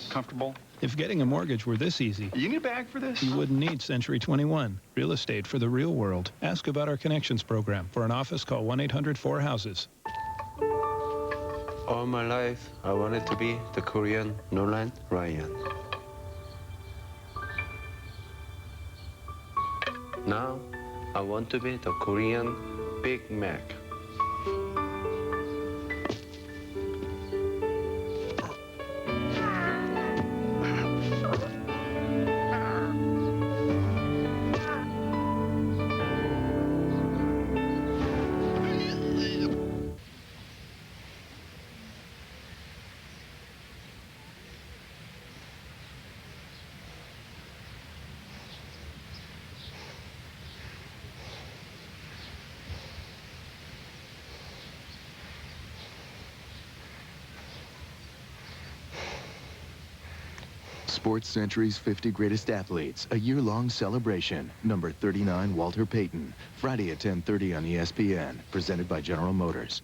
Comfortable? If getting a mortgage were this easy, You need a bag for this? you wouldn't need Century 21. Real estate for the real world. Ask about our Connections program. For an office, call 1-800-4HOUSES. All my life, I wanted to be the Korean Nolan Ryan. Now, I want to be the Korean Big Mac. Sports Century's 50 Greatest Athletes, a year-long celebration. Number 39, Walter Payton. Friday at 10:30 on ESPN. Presented by General Motors.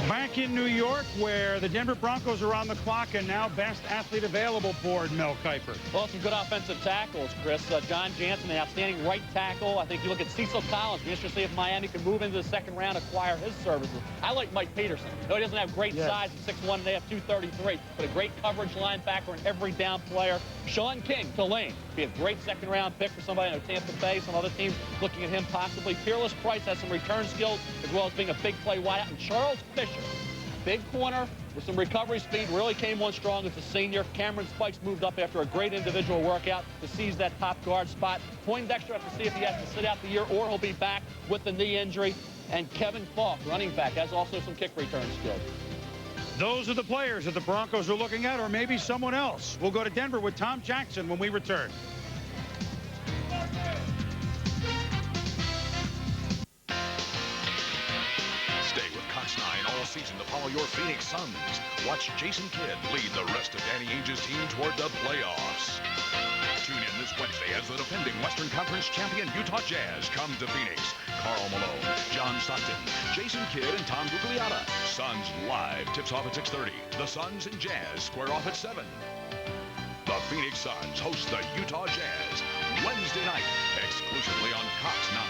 Back in New York, where the Denver Broncos are on the clock, and now best athlete available board, Mel Kiper. Well, some good offensive tackles, Chris. John Jansen, an outstanding right tackle. I think you look at Cecil Collins. Be interested to see if Miami can move into the second round, acquire his services. I like Mike Peterson. Though he doesn't have great size at 6'1", they have 233, but a great coverage linebacker and every down player. Sean King, Tulane, be a great second-round pick for somebody in Tampa Bay. Some other teams looking at him possibly. Peerless Price has some return skills as well as being a big play wideout. And Charles Fisher, big corner with some recovery speed, really came on strong as a senior. Cameron Spikes moved up after a great individual workout to seize that top guard spot. Poindexter has to see if he has to sit out the year or he'll be back with the knee injury. And Kevin Falk, running back, has also some kick return skills. Those are the players that the Broncos are looking at, or maybe someone else. We'll go to Denver with Tom Jackson when we return. Stay with Cox 9 all season to follow your Phoenix Suns. Watch Jason Kidd lead the rest of Danny Ainge's team toward the playoffs. Tune in this Wednesday as the defending Western Conference champion Utah Jazz come to Phoenix. Karl Malone, John Stockton, Jason Kidd, and Tom Gugliotta. Suns Live tips off at 6:30. The Suns and Jazz square off at 7. The Phoenix Suns host the Utah Jazz Wednesday night, exclusively on Cox 9.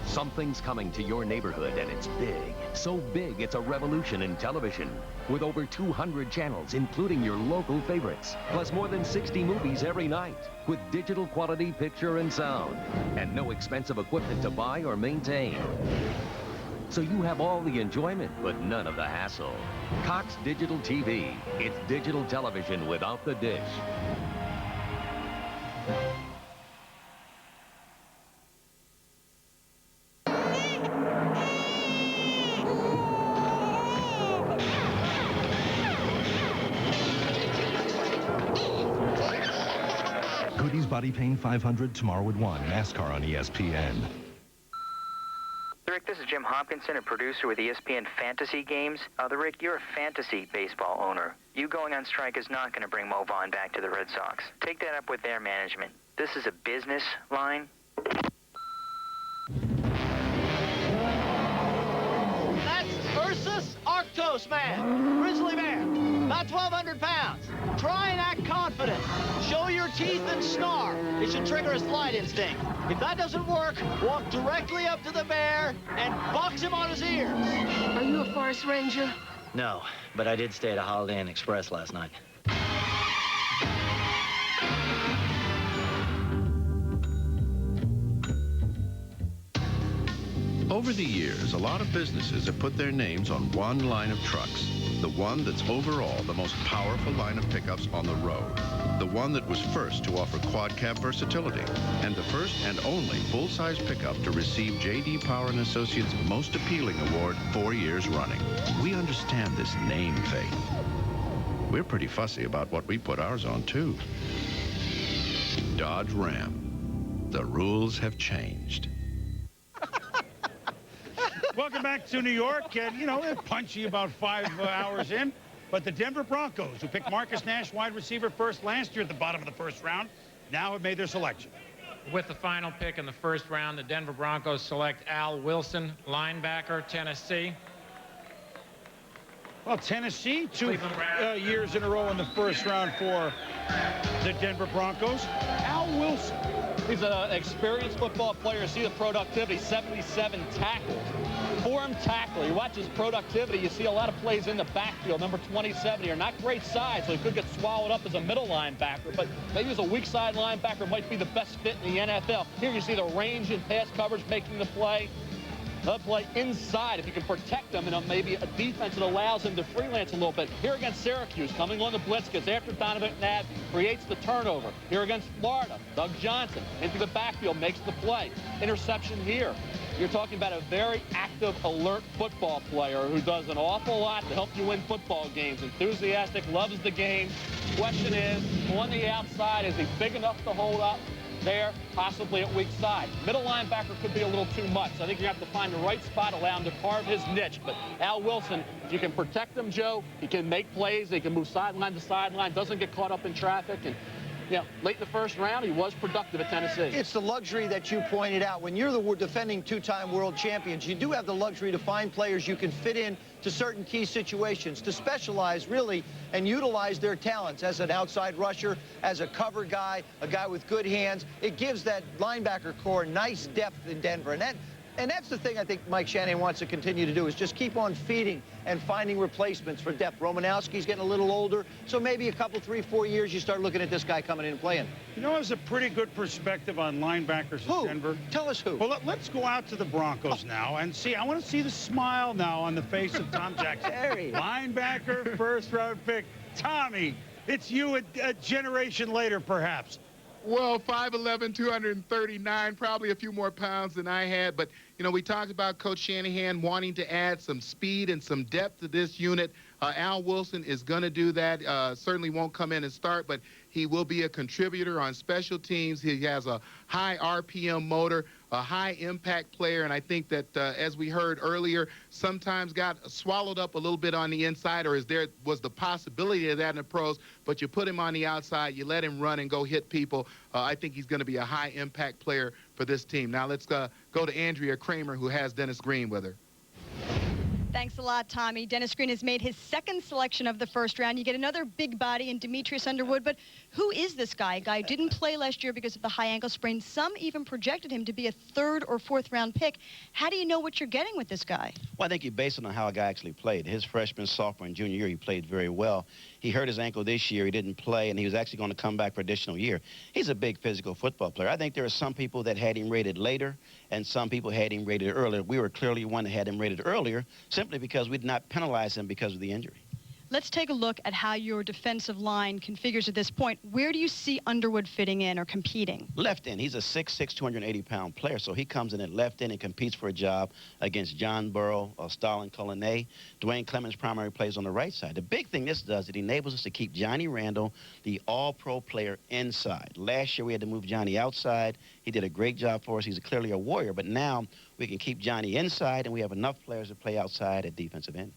Something's coming to your neighborhood, and it's big. So big, it's a revolution in television. With over 200 channels, including your local favorites. Plus more than 60 movies every night. With digital quality picture and sound. And no expensive equipment to buy or maintain. So you have all the enjoyment, but none of the hassle. Cox Digital TV. It's digital television without the dish. Goody's Body Pain 500 tomorrow at 1. NASCAR on ESPN. Rick, this is Jim Hopkinson, a producer with ESPN Fantasy Games. Rick, you're a fantasy baseball owner. You going on strike is not going to bring Mo Vaughn back to the Red Sox. Take that up with their management. This is a business line. That's Ursus Arctos Man, grizzly bear, about 1,200 pounds. Try and act confident. Show your teeth and snarl. It should trigger his flight instinct. If that doesn't work, walk directly up to the bear and box him on his ears. Are you a forest ranger? No, but I did stay at a Holiday Inn Express last night. Over the years, a lot of businesses have put their names on one line of trucks. The one that's overall the most powerful line of pickups on the road. The one that was first to offer quad cab versatility. And the first and only full-size pickup to receive J.D. Power & Associates' Most Appealing Award 4 years running. We understand this name thing. We're pretty fussy about what we put ours on, too. Dodge Ram. The rules have changed. Welcome back to New York, and, you know, they're punchy about 5 hours in. But the Denver Broncos, who picked Marcus Nash, wide receiver, first last year at the bottom of the first round, now have made their selection. With the final pick in the first round, the Denver Broncos select Al Wilson, linebacker, Tennessee. Well, Tennessee, 2 years in a row in the first round for the Denver Broncos. Al Wilson. He's an experienced football player. See the productivity, 77 tackles. Form tackler. You watch his productivity, you see a lot of plays in the backfield. Number 27 here. Not great size, so he could get swallowed up as a middle linebacker, but maybe as a weak side linebacker might be the best fit in the NFL. Here you see the range and pass coverage making the play. They'll play inside if you can protect them in maybe a defense that allows him to freelance a little bit. Here against Syracuse, coming on the blitz, gets after Donovan McNabb, creates the turnover. Here against Florida, Doug Johnson into the backfield, makes the play. Interception here. You're talking about a very active, alert football player who does an awful lot to help you win football games. Enthusiastic, loves the game. Question is, on the outside, is he big enough to hold up there, possibly at weak side? Middle linebacker could be a little too much. So I think you have to find the right spot, allow him to carve his niche. But Al Wilson, if you can protect him, Joe, he can make plays. He can move sideline to sideline, doesn't get caught up in traffic. And yeah, late in the first round, he was productive at Tennessee. It's the luxury that you pointed out. When you're the defending 2-time world champions, you do have the luxury to find players you can fit in to certain key situations, to specialize really and utilize their talents as an outside rusher, as a cover guy, a guy with good hands. It gives that linebacker core nice depth in Denver. And that's the thing I think Mike Shanahan wants to continue to do, is just keep on feeding and finding replacements for depth. Romanowski's getting a little older, so maybe a couple, 3, 4 years, you start looking at this guy coming in and playing. You know, has a pretty good perspective on linebackers in Denver. Tell us who. Well, let's go out to the Broncos now and see. I want to see the smile now on the face of Tom Jackson. Linebacker, first-round pick. Tommy, it's you a generation later, perhaps. Well, 5'11", 239, probably a few more pounds than I had. But, you know, we talked about Coach Shanahan wanting to add some speed and some depth to this unit. Al Wilson is going to do that. Certainly won't come in and start, but he will be a contributor on special teams. He has a high RPM motor, a high impact player, and I think that, as we heard earlier, sometimes got swallowed up a little bit on the inside, or there was the possibility of that in the pros, but you put him on the outside, you let him run and go hit people. I think he's going to be a high impact player for this team. Now let's go to Andrea Kramer, who has Dennis Green with her. Thanks a lot, Tommy. Dennis Green has made his second selection of the first round. You get another big body in Demetrius Underwood, but who is this guy? A guy who didn't play last year because of the high ankle sprain. Some even projected him to be a 3rd or 4th round pick. How do you know what you're getting with this guy? Well, I think you base it on how a guy actually played. His freshman, sophomore, and junior year, he played very well. He hurt his ankle this year. He didn't play, and he was actually going to come back for additional year. He's a big physical football player. I think there are some people that had him rated later, and some people had him rated earlier. We were clearly one that had him rated earlier, simply because we did not penalize him because of the injury. Let's take a look at how your defensive line configures at this point. Where do you see Underwood fitting in or competing? Left end. He's a 6'6", 280-pound player, so he comes in at left end and competes for a job against John Burrow, Stalin Colonnay. Dwayne Clemens primary plays on the right side. The big thing this does, it enables us to keep Johnny Randall, the all-pro player, inside. Last year we had to move Johnny outside. He did a great job for us. He's clearly a warrior, but now we can keep Johnny inside, and we have enough players to play outside at defensive end.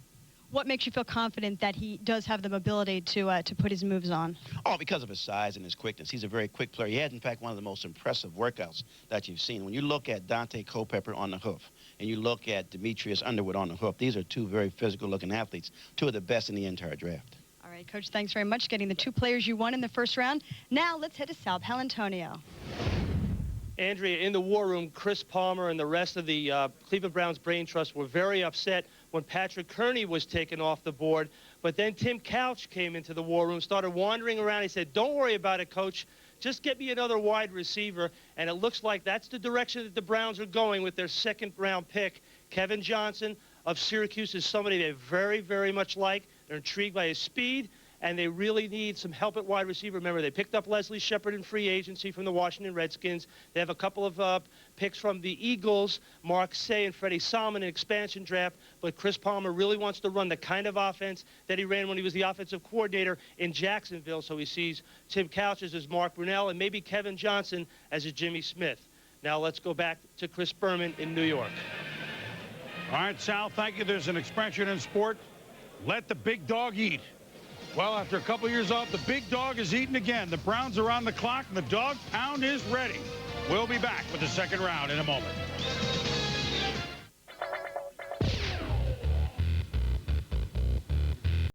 What makes you feel confident that he does have the mobility to put his moves on? Oh, because of his size and his quickness. He's a very quick player. He had, in fact, one of the most impressive workouts that you've seen. When you look at Dante Culpepper on the hoof and you look at Demetrius Underwood on the hoof, these are two very physical-looking athletes, two of the best in the entire draft. All right, Coach, thanks very much. Getting the 2 players you won in the first round. Now let's head to Sal Paolantonio. Andrea, in the war room, Chris Palmer and the rest of the Cleveland Browns Brain Trust were very upset when Patrick Kearney was taken off the board. But then Tim Couch came into the war room, started wandering around. He said, "Don't worry about it, Coach. Just get me another wide receiver." And it looks like that's the direction that the Browns are going with their 2nd-round pick. Kevin Johnson of Syracuse is somebody they very, very much like. They're intrigued by his speed, and they really need some help at wide receiver. Remember, they picked up Leslie Shepard in free agency from the Washington Redskins. They have a couple of picks from the Eagles, Mark Say and Freddie Solomon in expansion draft. But Chris Palmer really wants to run the kind of offense that he ran when he was the offensive coordinator in Jacksonville. So he sees Tim Couch as his Mark Brunell and maybe Kevin Johnson as a Jimmy Smith. Now let's go back to Chris Berman in New York. All right, Sal, thank you. There's an expression in sport, let the big dog eat. Well, after a couple years off, the big dog is eating again. The Browns are on the clock, and the dog pound is ready. We'll be back with the second round in a moment.